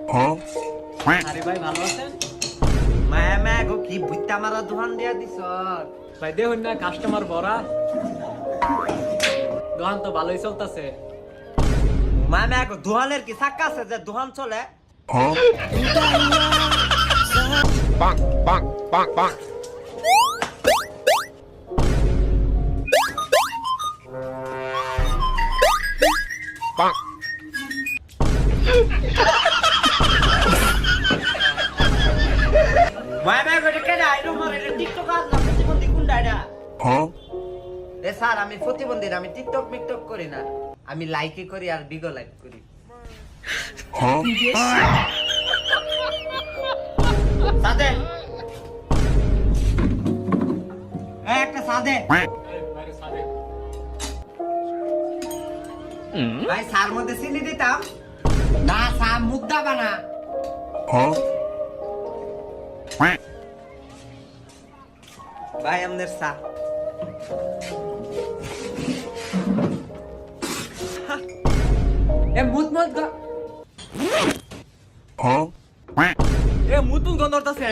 আরে ভাই ভালো আছেন? মায়া গো কি বুইতা মারা দোকান দিয়া দিছ। ভাই দেখুন না কাস্টমার ভরা, দোকান তো ভালোই চলতেছে। মায়া গো দোকানের কি চাক্কা আছে যে দোকান চলে? Bonk, bonk, bonk, bonk. Bonk. মায়া গো এটা কেডা? আইরো মার এটা টিকটক আর না প্রতিবন্ধী কোনটা এটা? এ স্যার আমি প্রতিবন্ধী না, আমি টিকটক মিকটক করি না, আমি লাইকে করি আর বিগো লাইক করি। সাদে একটা সাদে ভাই সার মধ্যে চিনি দিতাম না, সা মুখ দাবা না। ভাই আমাদের সা এ মুত মুত গো এ মুতুন গন্ধ হতাছে।